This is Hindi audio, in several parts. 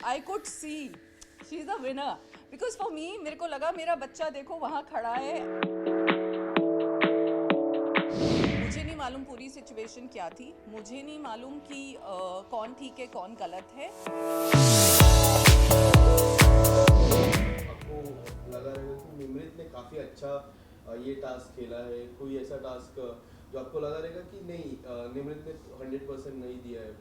I could see she's a winner because for me मेरे को लगा मेरा बच्चा देखो वहाँ खड़ा है. मुझे नहीं मालूम पूरी सिचुएशन क्या थी, मुझे नहीं मालूम कि कौन ठीक है कौन गलत है. आपको लगा रहेगा कि निमृत ने काफ़ी अच्छा ये टास्क खेला है, कोई ऐसा टास्क जो आपको लगा रहेगा कि नहीं निमृत ने 100% नहीं दिया है?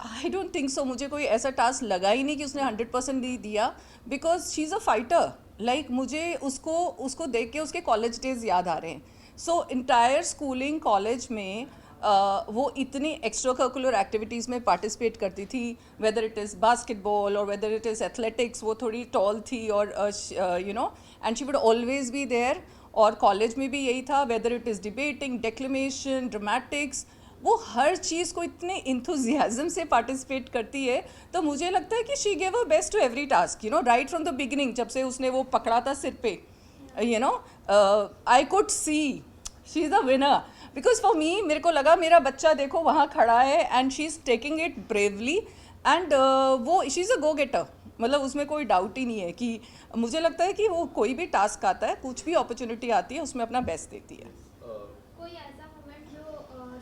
I don't think so. मुझे कोई ऐसा टास्क लगा ही नहीं कि उसने 100% नहीं दिया because she is a fighter. Like मुझे उसको उसको देख के उसके कॉलेज डेज याद आ रहे हैं. सो इंटायर स्कूलिंग कॉलेज में वो इतनी एक्स्ट्रा करिकुलर एक्टिविटीज़ में पार्टिसिपेट करती थी, वेदर इट इज़ बास्केटबॉल और वेदर इट इज़ एथलेटिक्स. वो थोड़ी टॉल थी और you know and she would always be there. और कॉलेज में भी यही था, whether it is debating, declamation, dramatics, वो हर चीज़ को इतने इंथुजियाज़म से पार्टिसिपेट करती है. तो मुझे लगता है कि she gave a best to every task, you know, right from the beginning. जब से उसने वो पकड़ा था सिर पे, you know, I could see she is a winner because for me मेरे को लगा मेरा बच्चा देखो वहाँ खड़ा है and she is taking it bravely. And वो she is a go getter. मतलब उसमें कोई डाउट ही नहीं है कि मुझे लगता है कि वो कोई भी टास्क आता है, कुछ भी अपॉर्चुनिटी आती है, उसमें अपना बेस्ट देती है. कोई ऐसा मोमेंट जो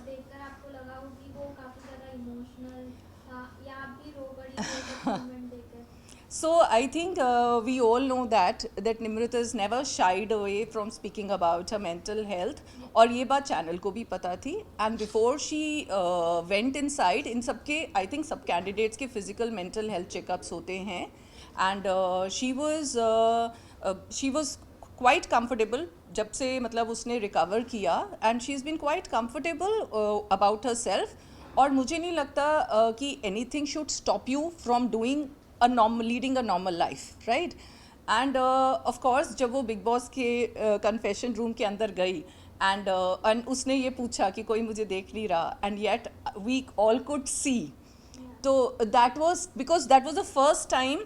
देखकर आपको लगा हो कि वो काफ़ी ज़्यादा इमोशनल था या आप भी रो पड़ी हो मोमेंट देखकर? So I think we all know that Nimrita has never shied away from speaking about her mental health. और ये बात चैनल को भी पता थी. And before she went inside, इन सब के I think सब कैंडिडेट्स के फिजिकल मेंटल हेल्थ चेकअप्स होते हैं. And she was quite comfortable जब से मतलब उसने रिकवर किया. And she's been quite comfortable about herself. और मुझे नहीं लगता कि anything should stop you from doing leading a normal life, right? And of course जब वो बिग बॉस के कन्फेशन रूम के अंदर गई and उसने ये पूछा कि कोई मुझे देख नहीं रहा, and yet we all could see. तो that was because that was the first time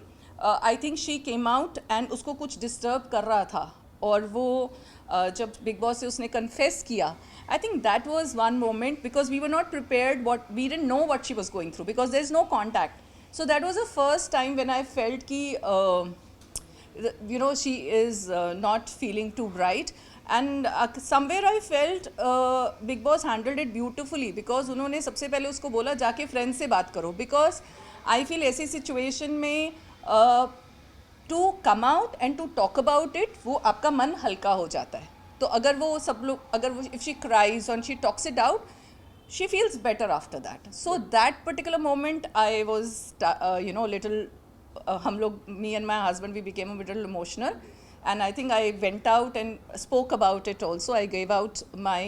I think she came out and उसको कुछ डिस्टर्ब कर रहा था. और वो जब बिग बॉस से उसने कन्फेस किया, I think that was one moment because we were not prepared, we didn't know what she was going through because there is no contact. So that was the first time when I felt ki you know, she is not feeling too bright. And somewhere I felt Big Boss handled it beautifully because उन्होंने सबसे पहले उसको बोला जाके फ्रेंड से बात करो. Because I feel ऐसी सिचुएशन में to come out and to talk about it, वो आपका मन हल्का हो जाता है. तो अगर वो सब लोग, अगर वो इफ़ शी क्राइज और she talks it out, she feels better after that. So that particular moment I was you know, little hum log, me and my husband, we became a little emotional, and I think I went out and spoke about it also. I gave out my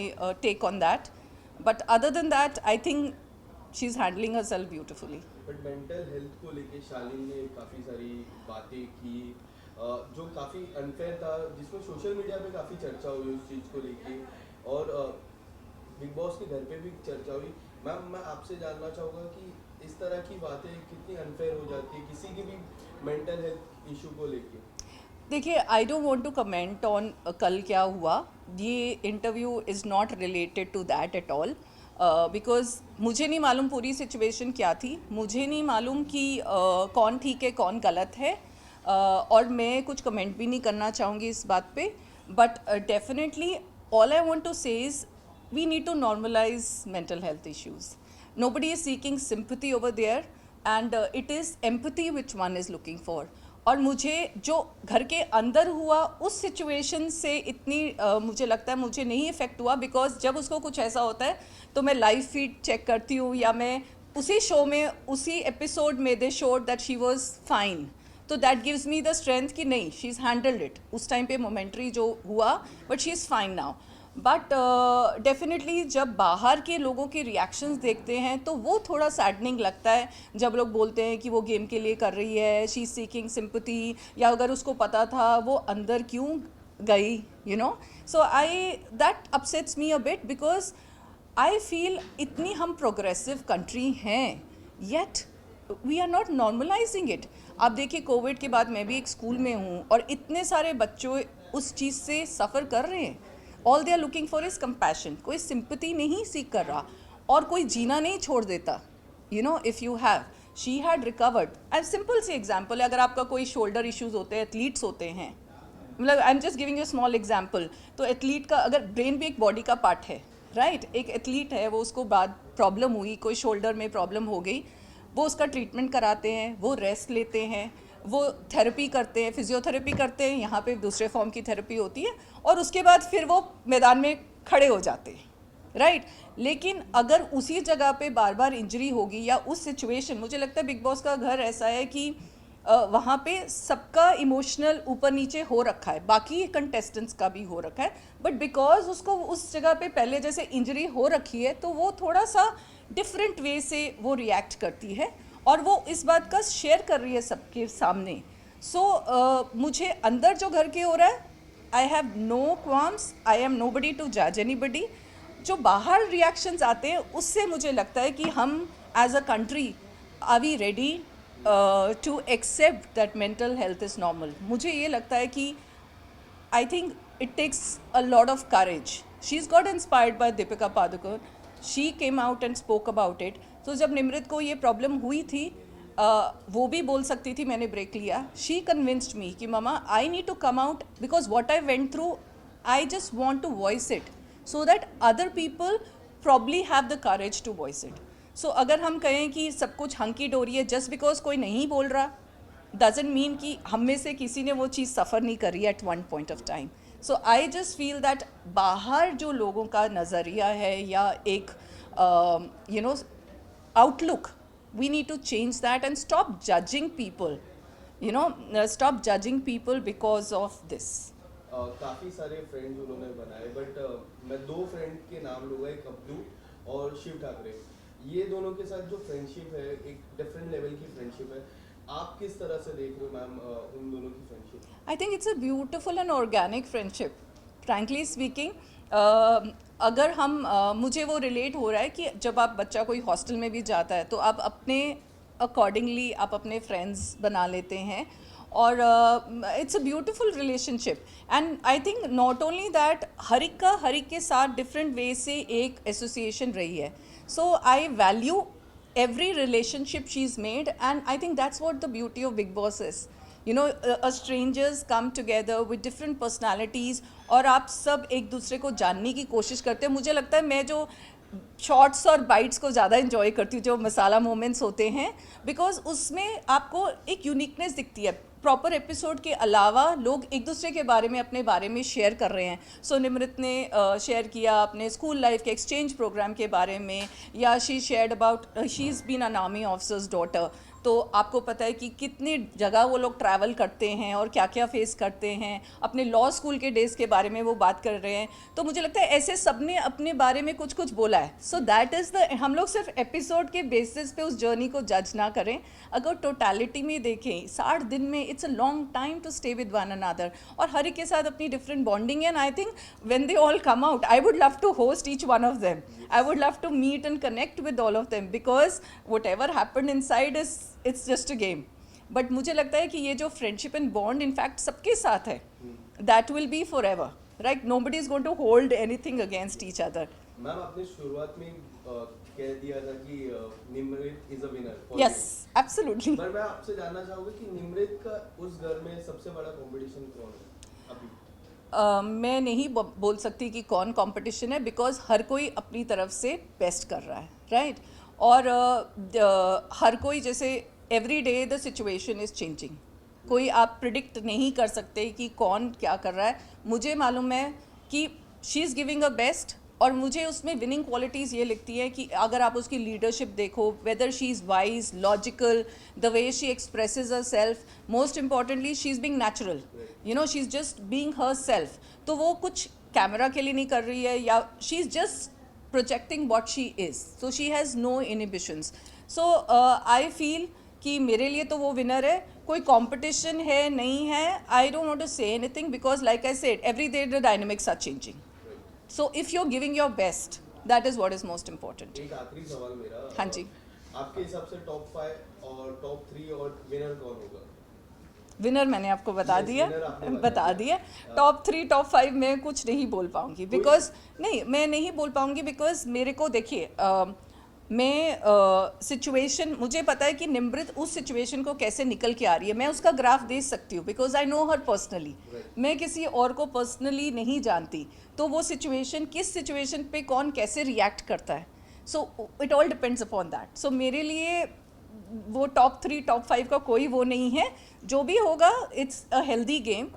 take on that, but other than that I think she's handling herself beautifully. But mental health को लेके शालीन ने काफ़ी सारी बातें की जो काफ़ी अनफेयर था, जिसमें सोशल मीडिया पे काफ़ी चर्चा हुई उस चीज़ को लेके, और बिग बॉस के घर पे भी चर्चा हुई. मैम, मैं आपसे जानना चाहूँगा कि इस तरह की बातें कितनी अनफेयर हो जाती है किसी की भी मेंटल हेल्थ इशू को लेके? देखिए, I don't want to comment on कल क्या हुआ. ये interview is not related to that at all because मुझे नहीं मालूम पूरी सिचुएशन क्या थी, मुझे नहीं मालूम कि कौन ठीक है कौन गलत है. और मैं कुछ कमेंट भी नहीं करना चाहूँगी इस बात पे. But definitely all I want to say is we need to normalize mental health issues. Nobody is seeking sympathy over there, and it is empathy which one is looking for. और मुझे जो घर के अंदर हुआ उस सिचुएशन से इतनी मुझे लगता है मुझे नहीं इफ़ेक्ट हुआ, बिकॉज जब उसको कुछ ऐसा होता है तो मैं लाइव फीड चेक करती हूँ, या मैं उसी शो में उसी एपिसोड में they showed that she was fine. तो that gives me the strength कि नहीं, शी इज़ हैंडल्ड इट. उस टाइम पे मोमेंट्री जो हुआ, but she is fine now. But definitely जब बाहर के लोगों के रिएक्शंस देखते हैं तो वो थोड़ा सैडनिंग लगता है. जब लोग बोलते हैं कि वो गेम के लिए कर रही है, शी इज़ सीकिंग सिंपैथी, या अगर उसको पता था वो अंदर क्यों गई, you know. So I that upsets me a bit because I feel इतनी हम प्रोग्रेसिव कंट्री हैं, yet we are not normalising it. आप देखिए, कोविड के बाद मैं भी एक स्कूल में हूँ और इतने सारे बच्चों उस चीज़ से सफ़र कर रहे हैं. All they are looking for is compassion. कोई सिंपैथी नहीं सीख कर रहा, और कोई जीना नहीं छोड़ देता, you know, if you have. She had recovered. And simple सी एग्जाम्पल है, अगर आपका कोई शोल्डर इश्यूज होते हैं, एथलीट्स होते हैं, मतलब I am just giving you small example. तो एथलीट का अगर ब्रेन भी एक बॉडी का पार्ट है, राइट एक एथलीट है, वो उसको बाद प्रॉब्लम हुई, कोई शोल्डर में प्रॉब्लम हो गई, वो उसका ट्रीटमेंट कराते हैं, वो रेस्ट लेते हैं, वो थेरेपी करते हैं, फिजियोथेरेपी करते हैं, यहाँ पे दूसरे फॉर्म की थेरेपी होती है, और उसके बाद फिर वो मैदान में खड़े हो जाते हैं, राइट. लेकिन अगर उसी जगह पे बार बार इंजरी होगी या उस सिचुएशन, मुझे लगता है बिग बॉस का घर ऐसा है कि वहाँ पे सबका इमोशनल ऊपर नीचे हो रखा है, बाकी कंटेस्टेंट्स का भी हो रखा है, बट बिकॉज उसको उस जगह पे पहले जैसे इंजरी हो रखी है, तो वो थोड़ा सा डिफरेंट वे से वो रिएक्ट करती है, और वो इस बात का शेयर कर रही है सबके सामने. सो मुझे अंदर जो घर के हो रहा है, I have no qualms, I am nobody to जज एनी बडी. जो बाहर रिएक्शंस आते हैं, उससे मुझे लगता है कि हम as a country are we ready to accept that mental health is normal. मुझे ये लगता है कि I think it takes a lot of courage. She's got inspired by Deepika Padukone. She came out and spoke about it. So जब निमृत को ये प्रॉब्लम हुई थी, वो भी बोल सकती थी मैंने ब्रेक लिया. She convinced me कि मामा I need to come out because what I went through, I just want to voice it so that other people probably have the courage to voice it. So अगर हम कहें कि सब कुछ हंकी डोरी है just because कोई नहीं बोल रहा, doesn't mean कि हम में से किसी ने वो चीज़ सफ़र नहीं करी at one point of time. So I just feel that बाहर जो लोगों का नज़रिया है या एक you know outlook, we need to change that and stop judging people, you know, stop judging people because of this. काफ़ी सारे फ्रेंड्स उन्होंने बनाए, बट मैं दो फ्रेंड के नाम लूँगा, एक अब्दू और शिव ठाकरे. ये दोनों के साथ जो फ्रेंडशिप है, एक डिफरेंट लेवल की फ्रेंडशिप है. आप किस तरह से देख रहे हो मैम उन दोनों की friendship? I think it's a beautiful and organic friendship. Frankly speaking, अगर हम मुझे वो रिलेट हो रहा है कि जब आप बच्चा कोई हॉस्टल में भी जाता है, तो आप अपने अकॉर्डिंगली आप अपने फ्रेंड्स बना लेते हैं, और it's a beautiful relationship. And I think not only that, हर एक के साथ डिफरेंट वे से एक एसोसिएशन रही है. सो I value every relationship she's made, and I think that's what the beauty of Big Boss is. You know, strangers come together with different personalities, और आप सब एक दूसरे को जानने की कोशिश करते हैं. मुझे लगता है मैं जो शॉर्ट्स और बाइट्स को ज़्यादा इन्जॉय करती हूँ, जो मसाला मोमेंट्स होते हैं, बिकॉज उसमें आपको एक यूनिकनेस दिखती है. प्रॉपर एपिसोड के अलावा लोग एक दूसरे के बारे में, अपने बारे में शेयर कर रहे हैं. सो निमृत ने शेयर किया अपने स्कूल लाइफ के एक्सचेंज प्रोग्राम के बारे में, या she shared about she is been an army officer's daughter. तो आपको पता है कि कितनी जगह वो लोग ट्रैवल करते हैं और क्या क्या फेस करते हैं. अपने लॉ स्कूल के डेज़ के बारे में वो बात कर रहे हैं. तो मुझे लगता है ऐसे सब ने अपने बारे में कुछ कुछ बोला है. सो दैट इज़ द, हम लोग सिर्फ एपिसोड के बेसिस पे उस जर्नी को जज ना करें. अगर टोटलिटी में देखें, 60 दिन में it's a long time to stay with one another, और हर एक के साथ अपनी डिफरेंट बॉन्डिंग है. And I think when they all come out, I would love to host each one of them. I would love to meet and connect with all of them, because whatever happened inside is, it's just a game. But मुझे लगता है कि ये जो friendship and bond in fact सबके साथ है, that will be forever, right? Nobody is going to hold anything against each other. Ma'am आपने शुरुआत में कह दिया था कि Nimrit is a winner. Yes, absolutely. पर मैं आपसे जानना चाहूँगा कि निमृत का उस घर में सबसे बड़ा कंपटीशन कौन है अभी? मैं नहीं बोल सकती कि कौन कंपटीशन है, बिकॉज हर कोई अपनी तरफ से बेस्ट कर रहा है, राइट? और हर कोई, जैसे every day the situation is changing. कोई आप प्रिडिक्ट नहीं कर सकते कि कौन क्या कर रहा है. मुझे मालूम है कि she is giving a best, और मुझे उसमें विनिंग क्वालिटीज़ ये लिखती है कि अगर आप उसकी लीडरशिप देखो, whether she is wise, logical, the way she expresses her self, most importantly she is being natural, you know, she is just being her self. तो वो कुछ कैमरा के लिए नहीं कर रही है, या she is just projecting what she is. So she has no inhibitions. So I feel कि मेरे लिए तो वो विनर है. कोई कंपटीशन है नहीं है, I don't want to say anything, because like I said, every day the dynamics are changing. So if you're giving your best, that is what is most important. एक आखिरी सवाल मेरा. हाँ जी. आपके हिसाब से टॉप 5 और टॉप 3 और विनर कौन होगा? विनर मैंने आपको बता Yes, दिया, winner आपने बता दिया. टॉप 3 टॉप 5 मैं कुछ नहीं बोल पाऊँगी, बिकॉज नहीं, मैं नहीं बोल पाऊँगी, बिकॉज मेरे को देखिए, मैं सिचुएशन मुझे पता है कि निमृत उस सिचुएशन को कैसे निकल के आ रही है, मैं उसका ग्राफ दे सकती हूँ because I know her personally. मैं किसी और को पर्सनली नहीं जानती, तो वो सिचुएशन किस सिचुएशन पे कौन कैसे रिएक्ट करता है, so it all depends upon that. So मेरे लिए वो टॉप 3 टॉप 5 का कोई वो नहीं है, जो भी होगा it's a healthy game,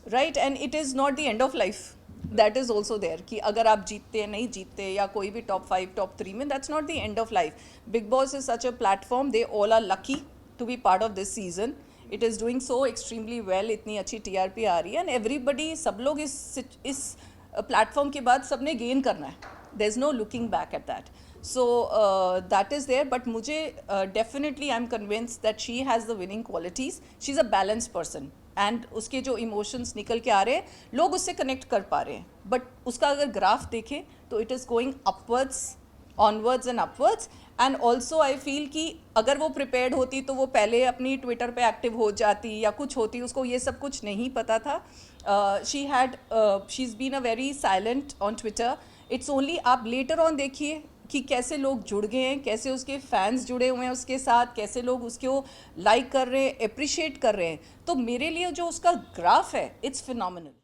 right, and it is not the end of life, that is also there कि अगर आप जीतते हैं नहीं जीतते या कोई भी टॉप 5 टॉप 3 में, that's not the end of life. Big boss is such a platform, they all are lucky to be part of this season, it is doing so extremely well, इतनी अच्छी TRP आ रही है एंड एवरीबडी, सब लोग इस प्लेटफॉर्म के बाद सबने गेन करना है, there is no looking back at that, so that is there, but मुझे definitely I'm convinced that she has the winning qualities, she's a balanced person and उसके जो emotions निकल के आ रहे हैं लोग उससे connect कर पा रहे हैं, but उसका अगर ग्राफ देखें तो it is going upwards, onwards and upwards, and also I feel कि अगर वो prepared होती तो वो पहले अपनी ट्विटर पे एक्टिव हो जाती या कुछ होती, उसको ये सब कुछ नहीं पता था। she's been a very silent on Twitter, it's only आप later on देखिए कि कैसे लोग जुड़ गए हैं, कैसे उसके फैंस जुड़े हुए हैं उसके साथ, कैसे लोग उसको लाइक कर रहे हैं, अप्रिशिएट कर रहे हैं, तो मेरे लिए जो उसका ग्राफ है इट्स फिनोमिनल।